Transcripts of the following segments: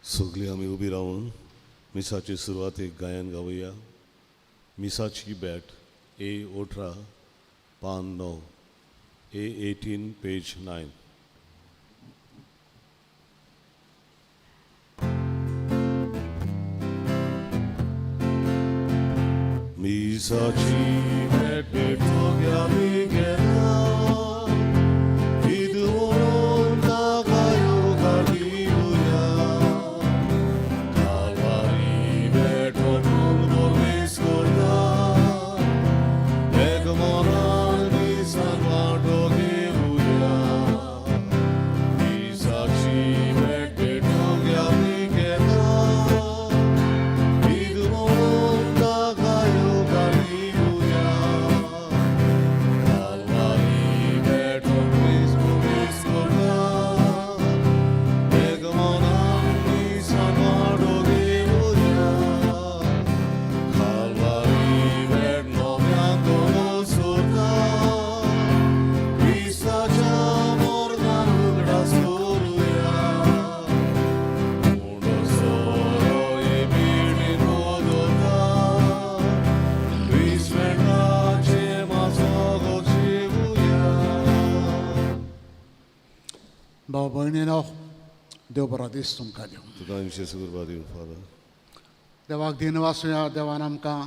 सगळी आम्ही उभी राहून मिसाची सुरुवात एक गायन गाऊया. मिसाची बॅट A18 पान 9 A18 पेज 9. Misachi bॅट भेटोग्या मी गेला इदवरून तागायो घालियुया कालवारी भेटोन बोर्वेस करता एक मोरान मिसान वाटो घेऊया. मिसाची बॅट भेटोग्या मी गेला इदवरून तागायो घालियुया कालवारी भेटोन बोर्वेस करता एक मोरान मिसान वाटो घेऊया. कालवारी भेट नव्यातो सोडता मिसाच्या मोरगान उगडास करूया. मुडो सोरो हे बिडीन बोदोता विश्वेटाचे मासोगो जेवूया. भाव भयणीनो, देव बरो दीस तुमकां दिवं. तुका आमचे सुगुरबा दिवं फादर. देवाक दिन वासुया. देवान आमकां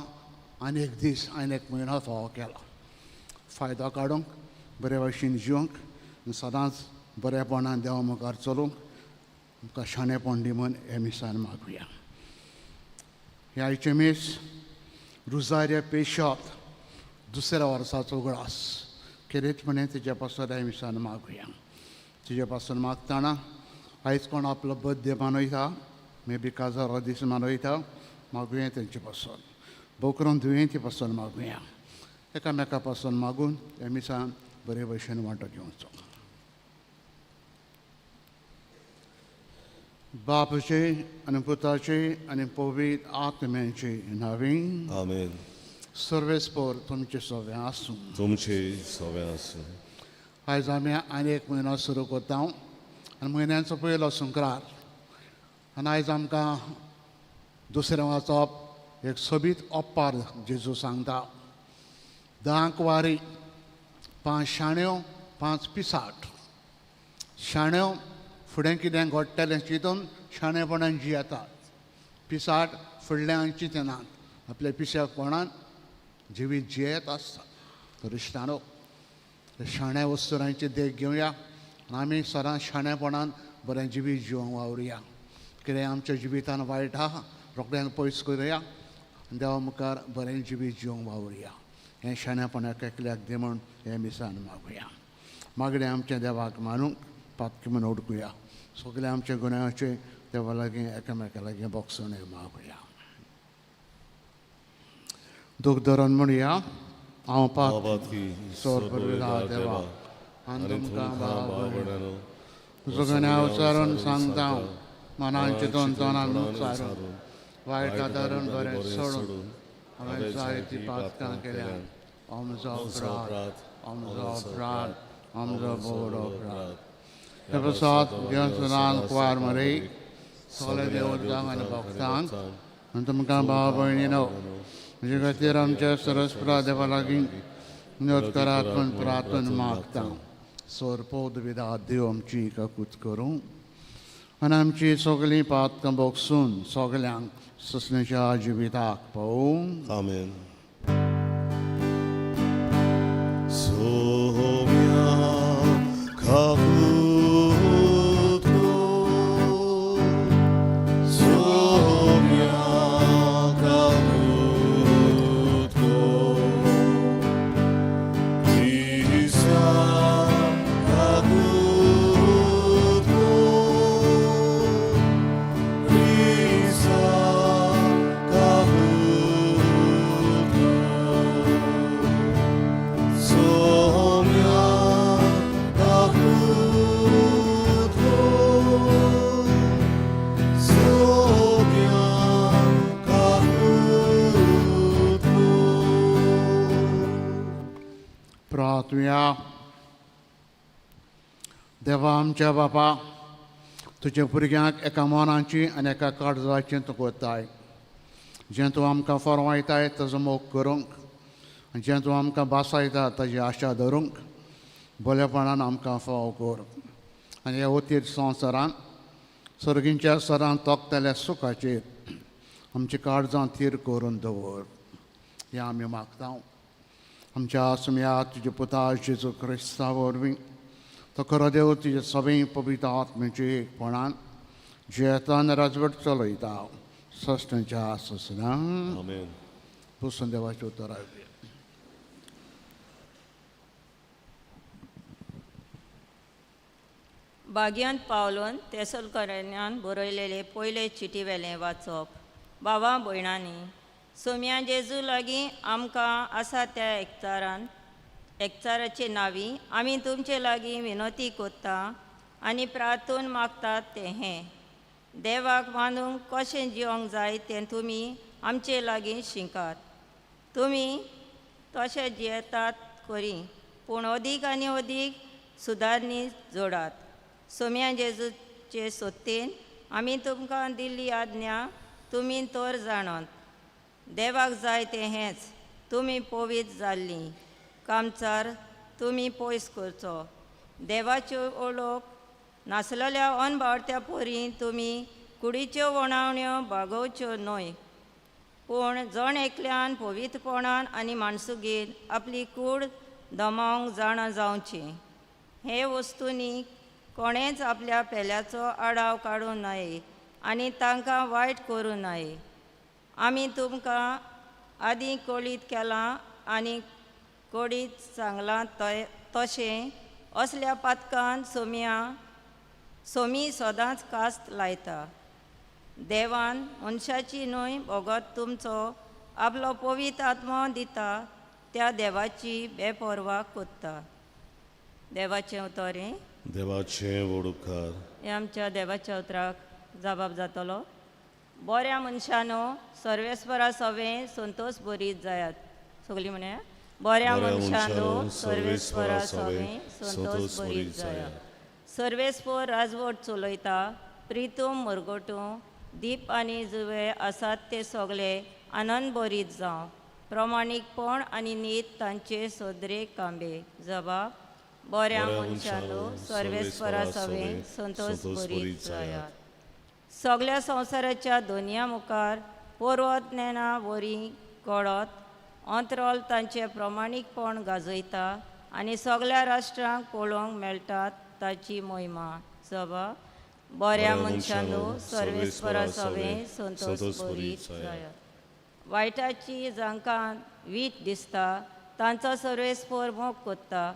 आनी एक दीस आनी एक म्हयनो फावो केला. फायदो काडूंक, बरे भशेन जिवंक आनी सदांच बरेपणान देवा मुखार चलूंक आमकां शाणेपण दी म्हूण हे मिसान मागुया. हे आयचे मीस रुजार्य पेशात दुसऱ्या वर्साचो उगडास खेरीतपणे तेजे पासून हे मिसान मागुया. तेजे पासून मागतना आयज कोण आपलो बर्थडे मनयता, मे बी काजारो दीस मनयता, मागुया तेंचे पासून. भोव करून दुयेंती पासून मागुया. एकामेका पासून मागून हे मिसान बरे भशेन वांटो घेवचो. बापाचे आनी पुताचे आनी पवित्र आत्म्याचे नांवान आमेन. सर्वेस्पोर तुमचे सगळें आसूं. तुमचे सगळें आसूं. आयज आमी आनी एक म्हयनो सुरू करता आनी म्हयन्याचो पयलो संक्रार. आनी आयज आमकां दुसरें वाचप एक सोबीत ओप्पार जेजू सांगता. 10 वारी, 5 शाण्यो, 5 पिसाट. शाण्यो फुडें कितें घडटलें चिंतून शाणेपणान जियेतात. पिसाट फुडल्यान चिंतनात, आपल्या पिशेपणान जिवीत जियेत आसतात. क्रिस्तांनो, शाण्या वस्तुरांची देख घेवया आनी आमी सदांच शाणेपणान बरें जिवीत जिवंक वावरुया. कितें आमच्या जिवितान वायट आहा रोखडें पयस करुया आनी देवा मुखार बरें जिवीत जिवंक वावरुया. हें शाणेपणाक एकल्याक दे म्हूण हे मिसान मागुया. मागणें आमच्या देवाक मानूंक पातकी म्हूण ओडकुया. सगळे आमचे गुन्यांवाचे देवा लागीं एकामेका लागीं बोगसून मागुया. दूख धरून म्हणुया. हांव पातकी सोर परविदा देवा आनी तुमकां बावडनो झगड्या उचारून सांगता. मनान चिंतून तोंडान उचारून वायट धरून बरें सोडून हांवें जायती पातकां केल्यान आमचो अपराध, आमचो अपराध, आमचो व्हड अपराध. हे प्रसाद घेवन सदांच कुवार मरे सगळे देवतांक आनी भक्तांक आनी तुमकां भाव भयणीनो म्हजे खातीर आमच्या सरस्वता देवा लागीं मदत करात म्हूण प्रार्थना मागता. सोरपोद विदा देव आमची काकूत करूं आनी आमची सगळीं पातकां बोगसून सगल्यांक ससणेच्या जिविताक पावूंक. आमेन. सोम्या काकूत को, सोम्या काकूत को, ईसा काकूत को, ईसा काकूत को, सोम्या काकूत को, सोम्या काकूत को. प्रार्थुया. देवा आमच्या बापा, तुजे भुरग्यांक एका मोनाची आनी एका काळजाची तूं कोत्ताय. जें तूं आमकां फरमायताय ताजो मोग करूंक, आनी जें तूं आमकां बासायता ताजी आशा धरूंक बरेपणान आमकां फाव कर. आनी ह्या उतीर संवसारान सर्गींच्या सरान तोखतल्या सुखाचेर आमची काळजां थीर करून दवर. हें आमी मागता आमच्या सुम्या तुजे पुता जेजू क्रिस्ता वरवीं. तो खरो देव तुजे सगळे पवित्र आत्मेचे एकपणान जेतान राजवट चलयता सश्टांच्या सुसरां. आमेन. पुसून देवाची उतरां दिया. भाग्यांत पावलोन तेसलकरांत बरयलेले पयले चिटी वेलें वाचप. भावा भयणांनी, सोम्या जेजू लागीं आमकां आसा त्या एकचाराचे नांवी आमी तुमचे लागीं विनोती कोत्ता आनी प्रार्थून मागतात तें हें. देवाक मानूंक कशें जिवंक जाय तें तुमी आमचे लागीं शिकात. तुमी तशें जियेतात खरी, पूण अदीक आनी अदीक सुदारणी जोडात. सोम्या जेजूचे सोत्तेन आमी तुमकां दिल्ली आज्ञा तुमी तर जाणत. देवाक जाय तें हेंच, तुमी पवित्र जाल्लीं. कामचार तुमी पयस करचो. देवाच्यो ओळख नासलेल्या अनबावट्या पोरी तुमी कुडीच्यो वणावण्यो बागोवच्यो न्हय, पूण जण एकल्यान पवित्रपणान आनी माणसुगेर आपली कूड दमावंक जाणा जावची. हे वस्तूंनी कोणेंच आपल्या पेल्याचो आडाव काडूं नये आनी तांकां वायट करूं नये. आमी तुमकां आदीं कळीत केलां आनी कळीत सांगलां तशें असल्या पातकान सोमी सदांच कास्त लायता. देवान मनशाची न्हय भोगत तुमचो आपलो पवित्र आत्मो दिता त्या देवाची बेपरवा कोत्ता. देवाचें उतरें. देवाचें वडुकार. हे आमच्या देवाच्या उतराक जबाब जातलो. बऱ्या मनशानो सर्वेस्परा सवें संतोश बरीत जायात. सगळीं म्हणे बऱ्या मनशानो सर्वेस्परा सवें संतोश बरीत जायात. सर्वेस्पर राजवट चलयता, प्रितूम मरगटूं दीप आनी जुवे आसात ते सगळे आनंद बरीत जावं. प्रमाणीकपण आनी नीत तांचे सोदरेक कांबे. जबाब बऱ्या मनशानो सर्वेस्परा सवें संतोश बरीत जायात. सगळ्या संवसाराच्या दोनया मुखार पर्वत नेना वरी कळत अंतरोल तांचे प्रमाणीकपण गाजयता आनी सगळ्या राष्ट्रांक पळोवंक मेळटात ताची महिमा. जबाब बऱ्या मनशानो सर्वेस्परा सवें संतोश बरीत जायात. वायटाची जांकां वीट दिसता तांचो सर्वेस्पर मोग कोत्ता.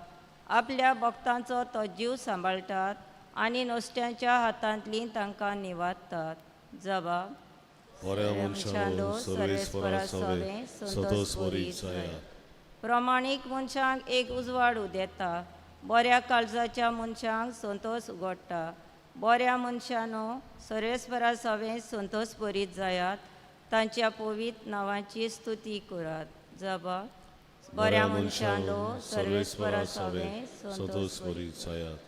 आपल्या भक्तांचो तो जीव सांबाळटात आनी नोस्त्यांच्या हातांतलीं तांकां निवाडटात. जबाब बऱ्या मनशानो सर्वेस्परा सवें संतोश बरीत जायात. प्रमाणीक मनशांक एक उजवाड उदेता. बऱ्या काळजाच्या मनशांक संतोश उगडटा. बऱ्या मनशानो सर्वेस्परा सवें संतोश बरीत जायात. तांच्या पवित्र नांवाची स्तुती करात. जबाब बऱ्या मनशानो सर्वेस्परा सवें संतोष बरीत जायात.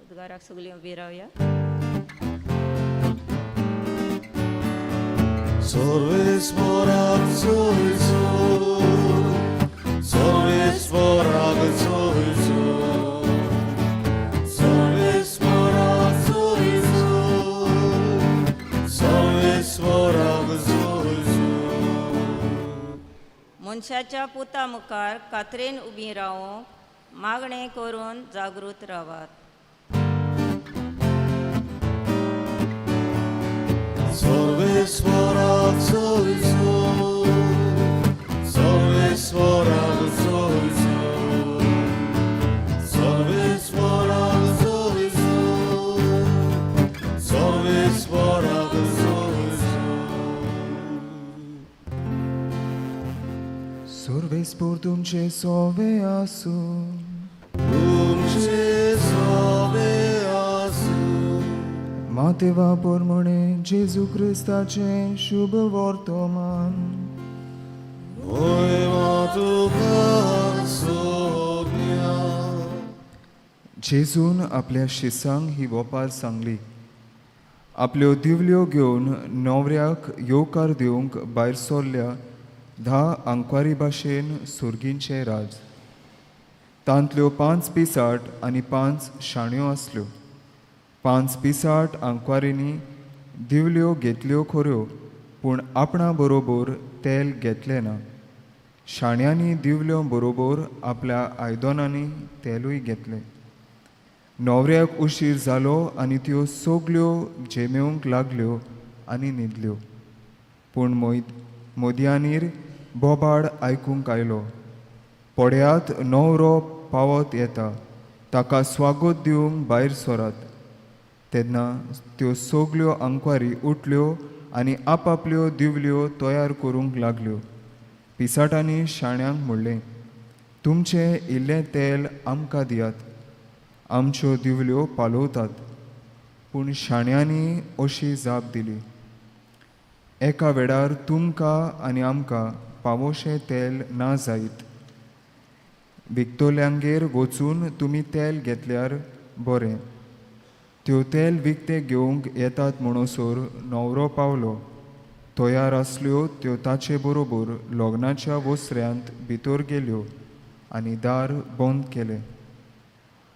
उद्गाराक सगळीं उबी रावया. सर्वेस्पराक चोयचो, सर्वेस्पराक चोयचो, सर्वेस्पराक चोयचो, सर्वेस्पराक चोयचो. मनशाच्या पुता मुखार कात्रेन उबी रावूंक मागणें करून जागृत रावात. सर्वेस्पराक चोयचो, सर्वेस्पराक चोयचो, सर्वेस्पराक चोयचो, सर्वेस्पराक चोयचो. सर्वेस्पर तुमचे सोवे आसूं, तुमचे सोवे आसूं. मातेवा परमणे जेजू क्रिस्ताचे शुभ वर्तमान. जेजून आपल्या शिसांक ही वोपार सांगली. आपल्यो दिवल्यो घेवन न्हवऱ्याक येवकार दिवंक भायर सरल्या 10 आंकवारी भाशेन सुर्गींचे राज. तांतल्यो 5 पिसाट आनी 5 शाण्यो आसल्यो. 5 पिसाट आंकवारींनी दिवल्यो घेतल्यो खऱ्यो, पूण आपणा बरोबर तेल घेतलें ना. शाण्यांनी दिवल्यो बरोबर आपल्या आयदनांनी तेलूय घेतलें. न्हवऱ्याक उशीर जालो आनी त्यो सगल्यो जेमेवंक लागल्यो आनी न्हिदल्यो. पूण मोदयांनीर बोबाड आयकूंक आयलो. पड्यात न्हवरो पावत येता, ताका स्वागत दिवंक भायर सरात. तेन्ना त्यो सगल्यो आंकवारी उठल्यो आनी आपापल्यो दिवल्यो तयार करूंक लागल्यो. पिसाटांनी शाण्यांक म्हणलें, तुमचें इल्लें तेल आमकां दियात, आमच्यो दिवल्यो पालवतात. पूण शाण्यांनी अशी जाप दिली, एका वेळार तुमकां आनी आमकां पावोशें तेल ना जायत. विकतोल्यांगेर वचून तुमी तेल घेतल्यार बरें. त्यो तेल विकते घेवंक येतात म्हणसर न्हवरो पावलो. तयार आसल्यो त्यो ताचे बरोबर लग्नाच्या वस्त्र्यांत भितर गेल्यो आनी दार बंद केलें.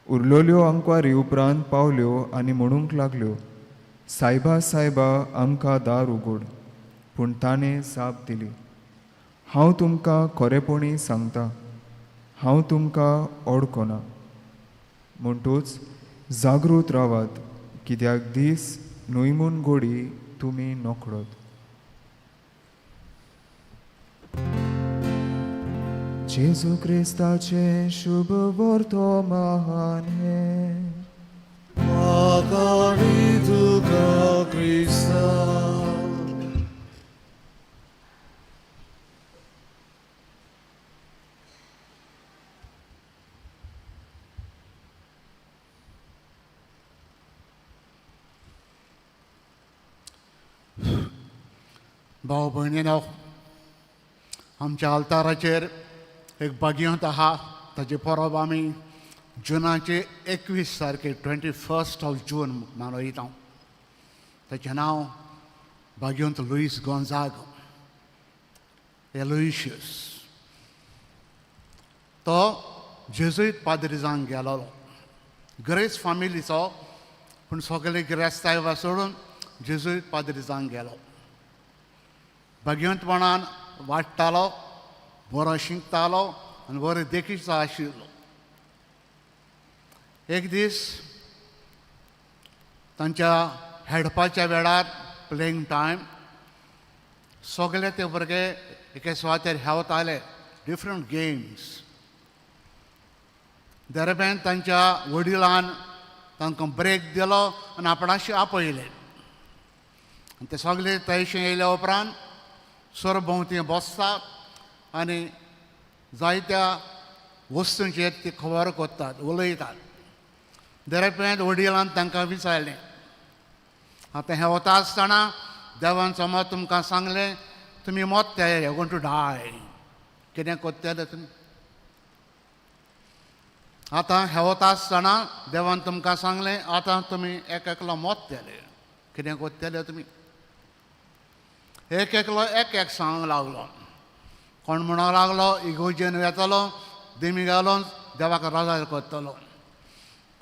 उरलेल्यो आंकवारी उपरांत पावल्यो आनी म्हणूंक लागल्यो, सायबा सायबा आमकां दार उगड. पूण ताणें जाप दिली, हांव तुमकां खरेपणी सांगतां, हांव तुमकां ओळखना. म्हणटूच जागृत रावात, कित्याक दीस न्हूयमून घोडी तुमी नोखडत. जेजू क्रिस्ताचे शुभ वर्तमान हे. Konkani tuka Krista. भाव भयणीनो, आमच्या अल्ताराचेर एक भाग्यवंत आहा. ताचे परब आमी जुनाचे 21 तारखे 21 जून मनयता. ताचें नांव भाग्यवंत लुईस गोंजागो एलोयशियस. तो जेजुईत पाद्री जावंक गेलोलो. ग्रेस फामिलीचो, पूण सगळे गिरेस्ताय सोडून जेजुईत पाद्री जावंक गेलो. भाग्यवंतपणान वाडटालो, बरो शिंकतालो आनी बरो देखीचो आशिल्लो. एक दीस तांच्या हेडपाच्या वेळार प्लेइंग टायम सगळे ते भुरगे एके सुवातेर हेवताले, डिफरंट गेम्स. दरम्यान तांच्या वडिलान तांकां ब्रेक दिलो आनी आपणाशी आपयले. आनी ते सगळे थंयशे येयल्या उपरांत सरभोंवती बसतात आनी जायत्या वस्तूंचेर ती खबर करतात, उलयतात. दरम्यान वडिलान तांकां विचारलें, आतां हें वता आसतना देवान समज तुमकां सांगलें तुमी मरतले, यू गोइंग टू डाय, कितें करतले तुमी? आतां हें वता आसतना देवान तुमकां सांगलें आतां तुमी एक एकलो मरतले, कितें करतले तुमी? एक एकलो एक एक सांगूंक लागलो. कोण म्हणूंक लागलो इगोजेन वेतलो, दिमी घालून देवाक राजार करतलो.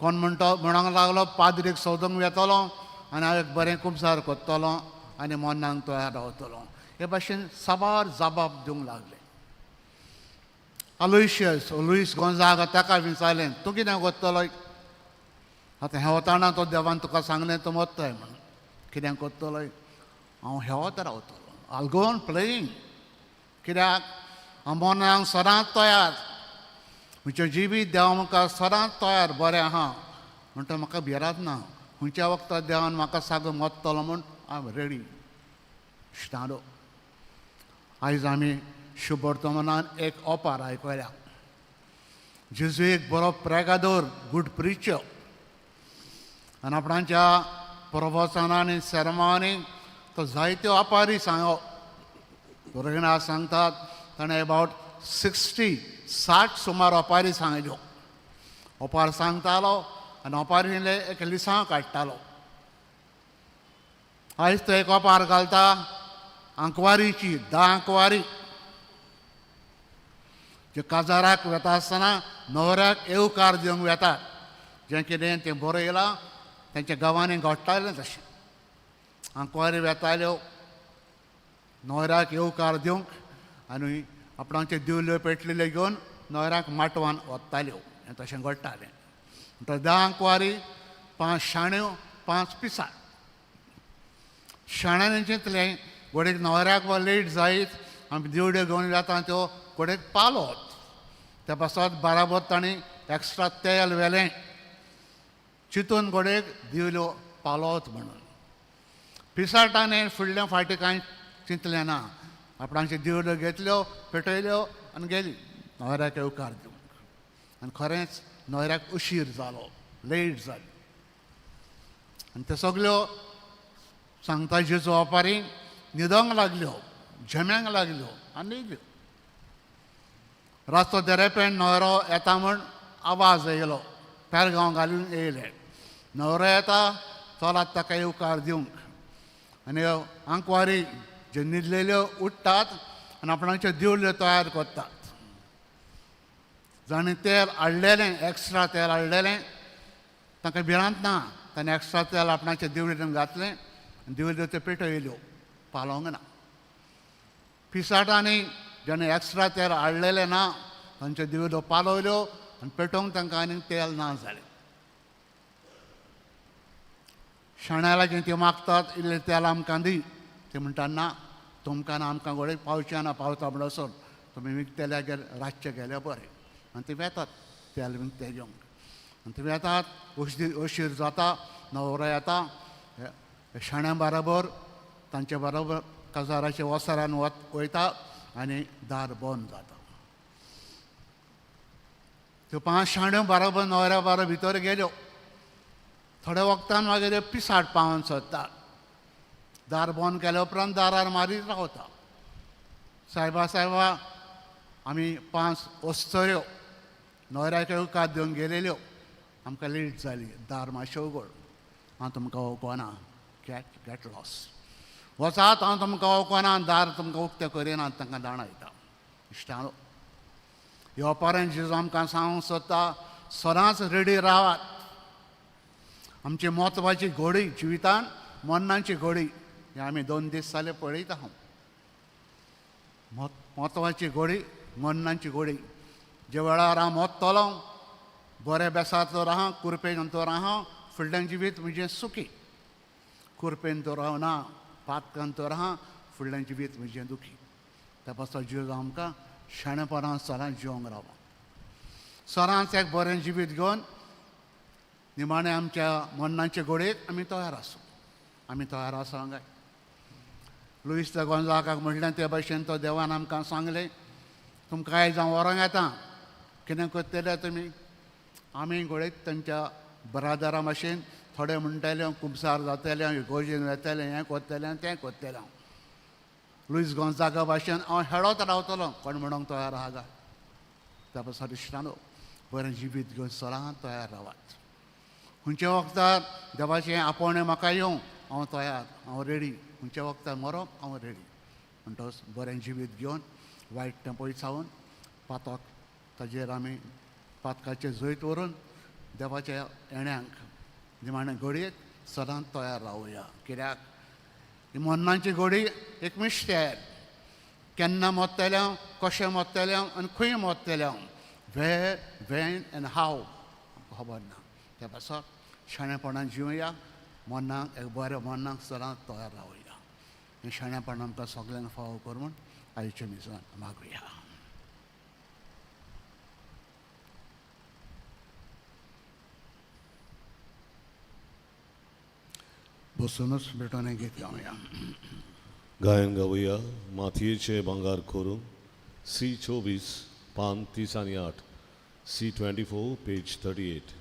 कोण म्हणूंक लागलो पाद्रीक सोदूंक वेतलो आनी हांव एक बरें कुबजार करतलो आनी मरणांक तयार रावतलो. हे भाशेन साबार जाबाब दिवंक लागले. अलोयशियस लुईस गोंजागा ताका विचारलें, तूं कितें करतलो? आतां हें वताना तो देवान तुका सांगलें तूं मरतय म्हणून, कितें करतलो? हांव हेवत रावतलो, आय गो ऑन प्लेइंग. कित्याक हांव मरणांक सदांच तयार. म्हजें जिवीत देवा म्हाका सदांच तयार बरें आहा. म्हणटा म्हाका भिरांत ना. खंयच्या वखदार देवान म्हाका सांगूं मरतलो म्हूण आय एम रेडी. स्टाडो. आयज आमी शुभ वर्तमानान एक ओपार आयकल्या. जेजू एक बरो प्रेगादोर, गूड प्रिचर. आनी आपणाच्या प्रवचनांनी सेरमॉनी तो जायत्यो ओपारी सांगो. भुरग्यां सांगतात ताणें अबावट 60 सुमार ओपारी सांगल्यो. ओपार सांगतालो आनी ओपारीले एक लिसांव काडटालो. आयज तो एक ओपार घालता आंकवारीची 10 आंकवारी जे काजाराक वता आसतना न्हवऱ्याक येवकार दिवंक वेतात जें कितें तें बरों येयलां तेंच्या गांवांनी घडटालें तशें आंकवारी वेताल्यो न्हवऱ्याक येवकार दिवंक आनी आपणाच्यो दिवल्यो पेटलेल्यो घेवन न्हवऱ्याक माटवान वताल्यो हें तशें घडटालें 10 आंकवारी 5 शाण्यो 5 पिसाळ शाण्यांनी चिंतलें घोडयेक न्हवऱ्याक वा लेट जायत आमी दिवड्यो घेवन वेता त्यो घोडयेक पालोत त्या पासत बराबर तांणी एक्स्ट्रा तेल व्हेलें चिंतून घोडयेक दिवल्यो पालोत म्हणून पिसाटांनी फुडल्या फावटी कांय चिंतलें ना आपणाच्यो दिवल्यो घेतल्यो पेटयल्यो आनी गेली न्हवऱ्याक येवकार दिवंक आनी खरेंच न्हवऱ्याक उशीर जालो लेट जाली आनी त्यो सगल्यो सांगता जेजू ओपारी न्हिदोंक लागल्यो झेम्यांक लागल्यो आनी न्हिदल्यो रातचो देरेपेंड न्हवरो येता म्हूण आवाज येयलो पेरगांव घालून येयले न्हवरो येता चलात ताका येवकार दिवंक आनी आंकवारी ज्यो न्हिदलेल्यो उठटात आनी आपणाच्यो दिवल्यो तयार करतात जाणें तेल हाडलेलें एक्स्ट्रा तेल हाडलेलें ताका भिरांत ना ताणें एक्स्ट्रा तेल आपणाच्या दिवळीन घातलें आनी दिवल्यो त्यो पेटयल्यो पालोंक ना पिसाटांनी जेन्ना एक्स्ट्रा तेल हाडलेलें ना तांच्यो दिवल्यो पालवल्यो आनी पेटोवंक तांकां आनीक तेल ना जालें शाण्या लागीं त्यो मागतात इल्लें तेल आमकां दी ते म्हणटा ना तुमकां ना आमकां घोडयेक पावचें ना पावता म्हणसर तुमी विकतेल्या रातचे गेले बरें आनी ते वेतात तेल विकतें घेवंक आनी ते वेतात उशीर जाता न्हवरो येता शाण्या बरोबर तांचे बरोबर काजाराच्या वसरान वयता आनी दार बंद जाता त्यो 5 शाण्यो बरोबर न्हवऱ्या बरोबर भितर गेल्यो थोड्या वक्तान मागीर पिसाट पावन सोदता दार बंद केल्या उपरांत दारार मारीत रावता सायबा सायबा आमी 5 वस्तऱ्यो न्हवऱ्याक येवकार दिवंक गेलेल्यो आमकां लेट जाली दार मातशें उगड हांव तुमकां वळखना गेट लॉस वचात हांव तुमकां वळखना दार तुमकां उक्तें करिना तांकां दाणयता इश्टानो ह्या ओपारेन जेजू आमकां सांगूंक सोदता सदांच रेडी रावात आमची म्हत्वाची घोडी जिवितान मरणाची घोडी हे आमी 2 दीस जाले पळयता हांव म्हत्वाची घोडी मरणाची घोडी जे वेळार हांव मोत्तलों बरे बेसांतलो राहा कुरपेन तो राहा फुडलें जिवीत म्हजें सुखी कुरपेन तो रावना पातकान तो राहा फुडलें जिवीत म्हजें दुखी त्या पासत जेजू आमकां शाणेपणान सदांच जिवंक रावा सदांच एक बरें जिवीत घेवन निमाणें आमच्या मरणाचे घोडयेक आमी तयार आसूं आमी तयार आसा काय लुईस द गोंजाकाक म्हणलें ते भाशेन तो देवान आमकां सांगलें तुमकां आयज हांव व्हरोंक येता कितें करतले तुमी आमी घोडयेक तांच्या बरादरा भाशेन थोडे म्हणटाले खुबसार जातले इगोर्जेन वेतले हें करतलें तें करतलें लुईस गोंजाका भाशेन हांव हेडोत रावतलो कोण म्हणूंक तयार आहा काय त्या पासत इश्टानो बरें जिवीत घेवन सदांच तयार रावात खंयच्या वखदार देवाचें आपोवणें म्हाका येवं हांव तयार हांव रेडी खंयच्या वखदार मरोंक हांव रेडी म्हणटच बरें जिवीत घेवन वायट तें पयसावन पातक ताजेर आमी पातकाचें जैत व्हरून देवाच्या येण्याक निमाणे घडयेक सदांच तयार रावया कित्याक ही मरणाची घडी एक मिस्टेर केन्ना मरतलें कशें मरतलें आनी खंय मरतलें वेर वेन एंड हाव खबर ना त्या पासत शाणेपणान जिवया मरणाक एक बरें मरणाक सदांच तयार रावया हें शाणेपण आमकां सगळ्यांक फावो करून आयच्या मिसान मागुया बसूनच भेटून एक गीत गावया गायन गावया मातयेचे भांगार करून C24 पान 38 C24 पेज 38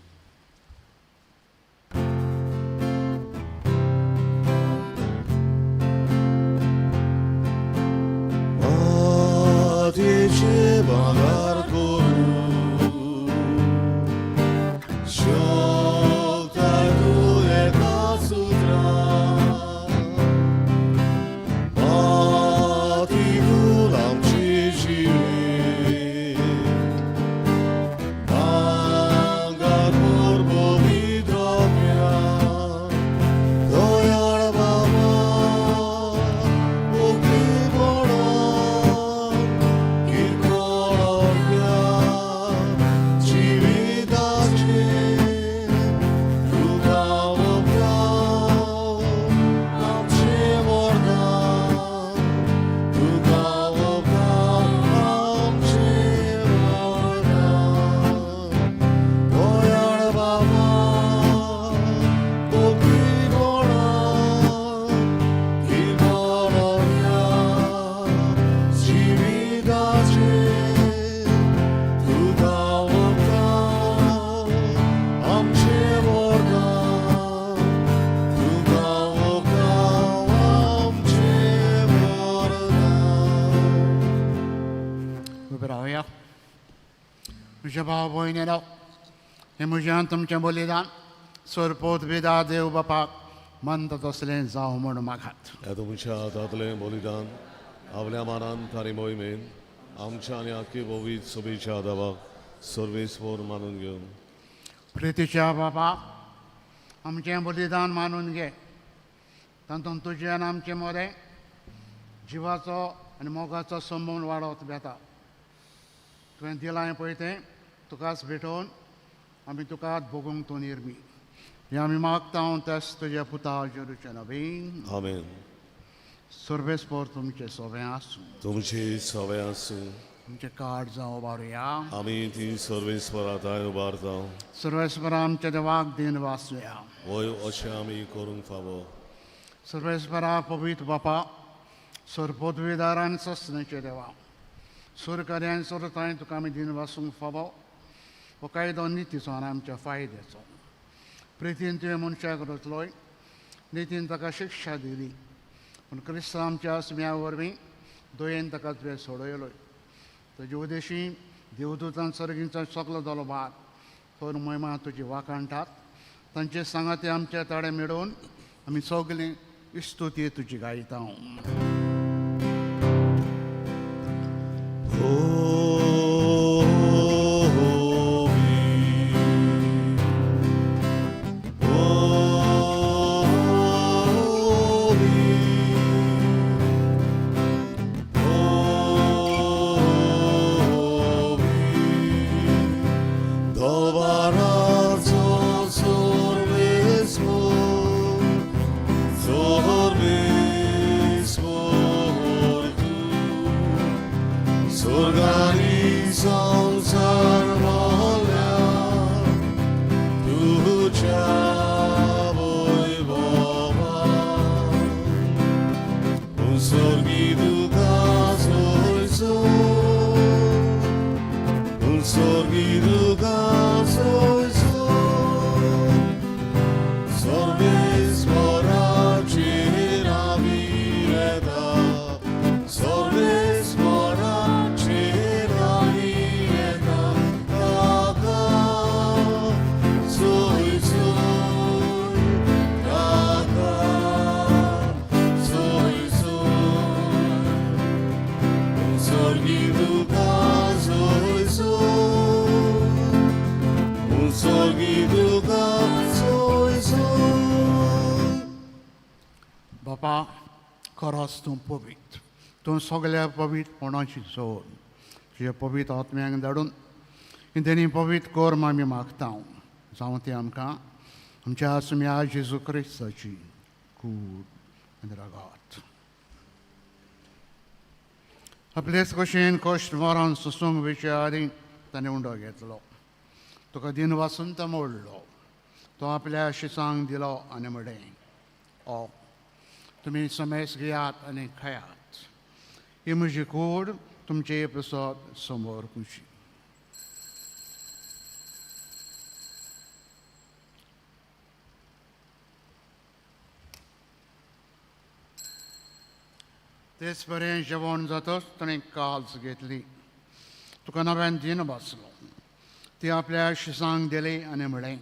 मातयेचे भांगार करून शोकता तूं एका सुत्रान भाव भयणीनो, हे म्हज्यान तुमचें बलिदान सोरपोत बिदा देव बापाक मंत तसलें जावं म्हूण मागात. हे तुमच्या हातांतलें बलिदान आपल्या मानांत आनी मोहिमेन आमच्या आनी आख्खी भोवीत सभेच्या देवाक सर्वेस्वर मानून घेवन प्रितीच्या बापा, आमचें बलिदान मानून घे. तातूंत तुजें आनी आमचें मोदें जिवाचो आनी मोगाचो संबंद वाडत बेता. तुवें दिलां पळय तें तुकाच भेटोवन आमी तुकाच भोगूंक तूं निर्मी. हें आमी मागता तेच तुज्या पुता जेरूचे नबीन. आमेन. सर्वेस्पर तुमचें सवें आसूं. तुमची सवय आसूं. तुमचें कार्ड जावं उबारुया. आमी ती सर्वेस्वराताय उबारता. सर्वेस्परा आमच्या देवाक दिन वाचुया. वय अशें आमी करूंक फावो. सर्वेस्परा पवित्र बापा, सोरपोतविदारान सस्नेचे देवा, सुरकार्यान सुरताय तुका आमी दिन वाचूंक फावो. हो कायदो नितीचो आनी आमच्या फायद्याचो. प्रितीन तुवें मनशाक रचलोय, नितीन ताका शिक्षा दिली, पूण क्रिस्त आमच्या अस्म्या वरवीं दोयेन ताका तुवें सोडयलोय. तुजे उदेशी देवदूतान सर्गींचो सगलो जालो बाद थोर महिमा तुजी वाकाणटात. तांचे सांगाते आमचे ताडे मेळोवन आमी सगलीं इस्तुती तुजी गायता. बापा, खरोच तूं पवित्र. तूं सगल्या पवित्रपणाची जोड तुजे पवित्र आत्म्याक धाडून तेणी पवित्र कोर आमी मागता. जावं ती आमकां आमच्या आसम्या जेजू क्रिस्ताची कूड आनी रगत. आपलेच कशेन कश्ट वरान सुसूंक विशया आदी ताणें उंडो घेतलो. तुका दिन वाचून तो मोडलो. तो आपल्या शिसांक दिलो आनी म्हडें, ओ तुमी समेस घेयात आनी खायात. ही म्हजी कूड तुमचे प्रसाद समोर कुशी. तेच पर्यंत जेवण जातच ताणें काल्स घेतली. तुका नव्यान दिन बसलो. ती आपल्या शिसांक दिली आनी म्हळें,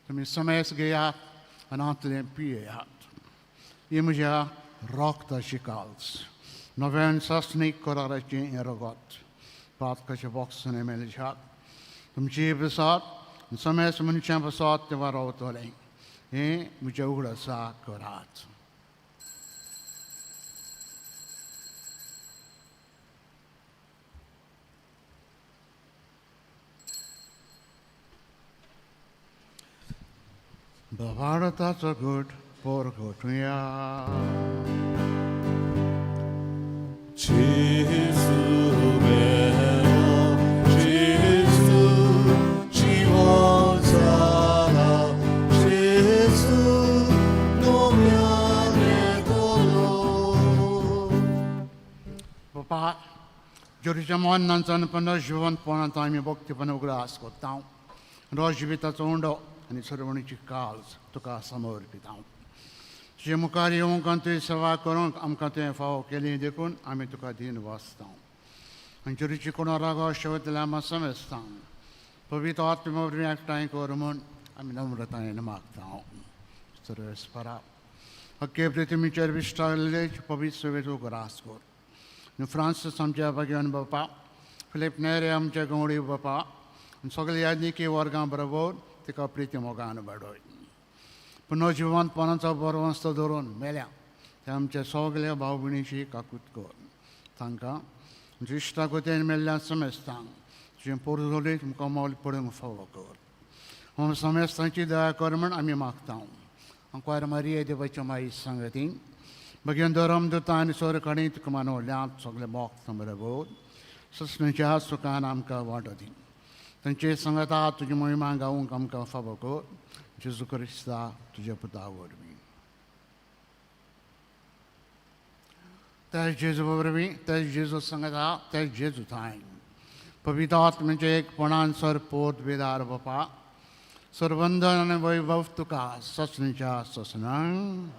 तुमी समेस घेयात आनी हातलें पियेयात. ही म्हज्या रोगताची काल्स, नव्यान सासणीक कराराचें हें रगत. पातकाचे बॉक्सांनी मेलच्यात. तुमची प्रसाद समेस मनशां प्रसाद ते वारावतलें. हें म्हजें उगडासा करात. भारताचो घट पोर घटुया. Jesu meno, Jesu जीवन जाला, Jesu नोम्याने गोलो. बापा, जोरीच्या मोहनांचान पण जिवंतपणांत आमी भक्तीपण उगडास कोत्ता. रोज जिविताचो उंडो आनी सर्वणीची काल्स तुका समर्पिता. तुजे मुखार येवंक आनी तुजी सेवा करूंक आमकां तुवें फावो केली देखून आमी तुका दिन वाचता. आनी चुरीची कोणा रागो शेवतल्या आमी समेस्ता. पवित्र आत्मा वरवीं एकठांय कर म्हूण आमी नम्रतायेन मागता सर्वेस्परा हक्के पृथ्वीचेर विस्तारले पवित्र सेवेचो ग्रास कर न्हू फ्रांसीस आमच्या भगवान बापा फिलिप नेरे आमच्या गवळी बापा सगळे यादनिकी वर्गां बरोबर तिका प्रिती मोगान वाडोय पुनर्जिवंतपणाचो बरवंस धरून मेल्या ते आमचे सगळे भाव भयणीची काकूट कर तांकां इश्टागोतेन मेल्ल्या समेस्तांक तुजें पोरजोलीत मुखामोल पडूंक फावो कर हम समेस्तांची दया कर म्हण आमी मागता अंकवार मारिये देवाच्या माई सांगती भगवान धरम दोता आनी सोर कणी तुका मानवल्यांत सगळे मोग बरोबर ससणीच्या सुखान आमकां वांटो दी तांचे संगता तुजी महिमा गावूंक आमकां फावो कर जेजू क्रिस्ता तुज्या पुता वरवीं तेच जेजू वरवीं तेच जेजू संगता तेच जेजू थंय पवित्र आत्म्याचे एकपणान सर पोत बेदार बापा सरबंधन आनी वैभव तुका ससणीच्या ससनांक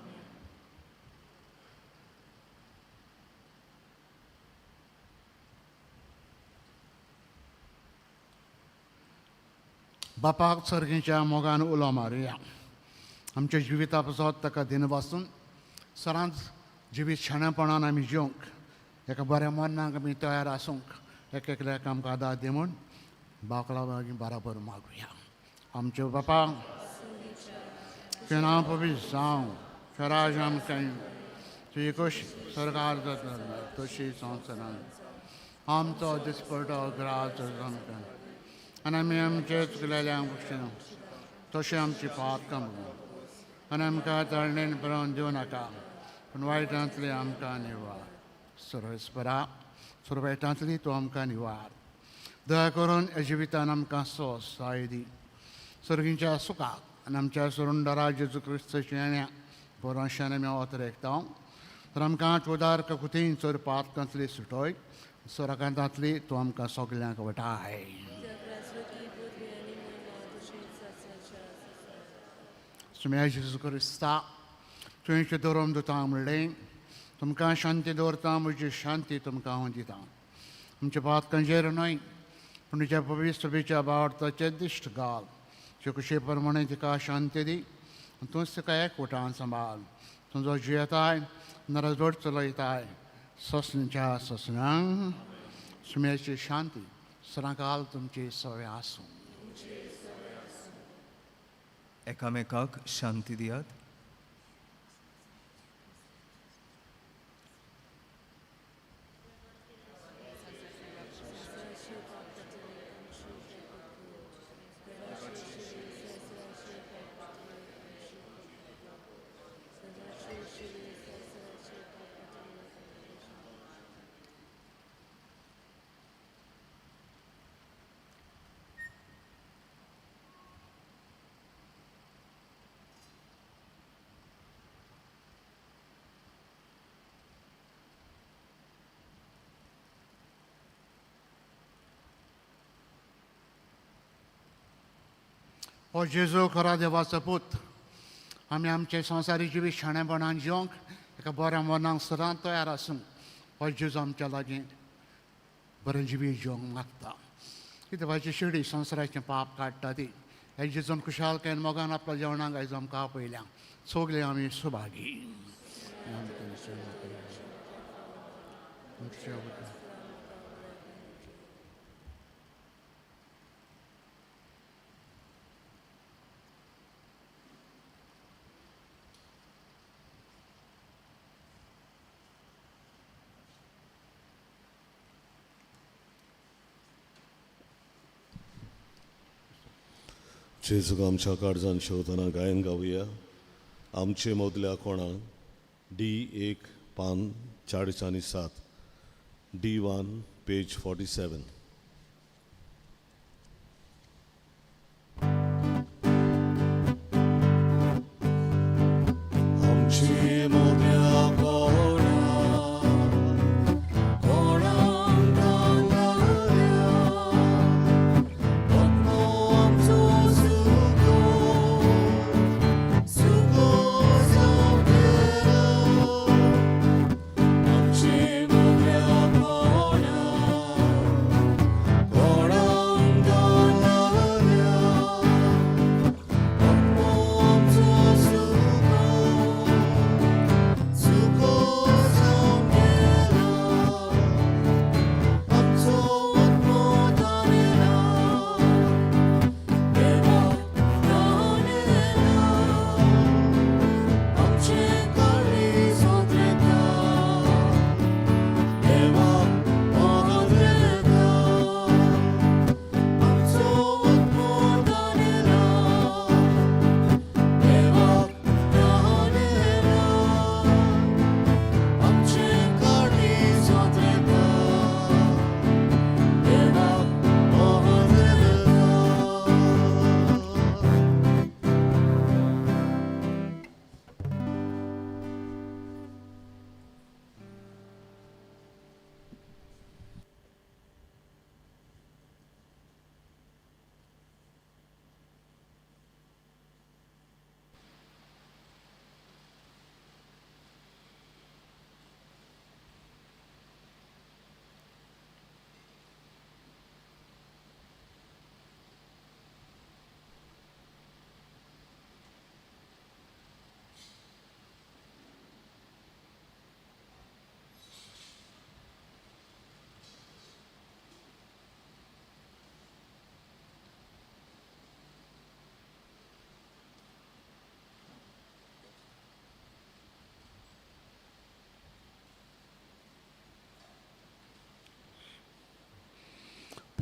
बापाक सर्गीच्या मोगान उलो मारुया आमच्या जिविता पासत ताका दिनपासून सरांत जिवीत शाणेपणान आमी जिवंक एका बऱ्या मरणाक आमी तयार आसूंक एक एकल्याक आमकां आदार दी म्हूण बाकला मागीर बराबर मागुया आमचे बापा तुजें नांव पवित्र जावं तुजें राज आमकां तुजी कशी सरकार जाता तशी संवसारांत आमचो दिसपटो ग्रास आमकां आनी आमी आमचे चुकलेल्या गोश्टीन तशें आमची पाप कमून आनी आमकां तळणेन पळोवन दिवं नाका पूण वायटांतली आमकां निवार सर्वेस्परा सुरवायटांतली तूं आमकां निवार दया करून ह्या जिवितान आमकां सोसाय दी सर्गींच्या सुखाक आनी आमच्या सुरुंडरा जेजू क्रिस्ताच्या येण्या बरोवशान आमी ओतरेकता तर आमकां उदार कुतीन चोर पातकांतली सुटोय सोराकांतांतली तूं आमकां सगल्यांक वटाय सुम्या जेजू क्रिस्ता तुवें धोरम दिता म्हणलें तुमकां शांती दवरता म्हजी शांती तुमकां हांव दिता आमच्या पातकांचेर न्हय पूण तुज्या पवित्र सभेच्या बावडताचे दिश्ट घाल तुजे कुशे प्रमाणे तिका शांती दी तूंच तिका एकवटान सांबाळ तुजो जियेताय नरजोड चलयताय ससणीच्या ससनांक सुम्याची शांती सरांकाल तुमची सवय आसूं एकामेकाक शांती दियात हो जेजू खरा देवाचो पूत आमी आमचे संवसारी जिवीत शाणेपणान जिवंक एका बऱ्या मनाक सदांच तयार आसूंक हो जेजू आमच्या लागीं बरें जिवीत जिवंक मागता की देवाची शिडी संवसाराचें पाप काडटा ती हे जेजून खुशालकायेन मोगान आपल्या जेवणाक आयज आमकां आपयल्या सगळे आमी सुभागी जेजूक आमच्या काळजान शेवतना गायन गावया आमचे मदल्या कोणाक D1 पान 47 D1 पेज 47 आमचे मदल्या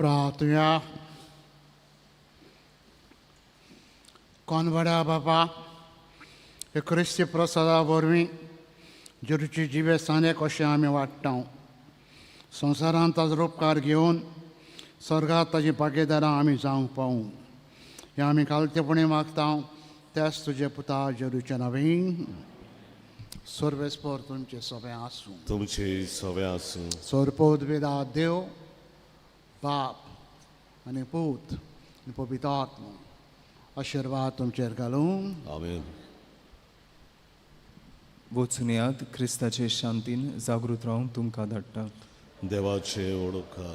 प्रार्थया कोनबड्या बापा हे क्रिस्ती प्रसादा वरवीं जेरूची जिवेसाने कशें आमी वाडटा संवसारांत ताजो उपकार घेवन स्वर्गांत ताजी भागीदारां आमी जावंक पावूं हें आमी कालतेपणी मागता त्याच तुजे पुता जेरूच्या नवीन सर्वेस्पर तुमचे सगळें आसूं तुमचे सगळें आसूं सर्पोद्वेदा देव बाप आनी पूत आनी पवित्र आत्मा आशिर्वाद तुमचेर घालून आमेन. वचून यात क्रिस्ताचे शांतीन जागृत रावंक तुमकां धाडटा. देवाचे ओळखा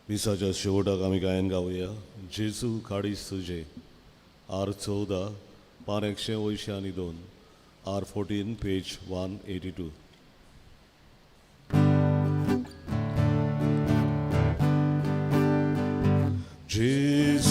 मिसाच्या शेवटाक आमी गायन गावया. जेजू काडीस तुजे R14 पान 182 R14 पेज 182. जेजू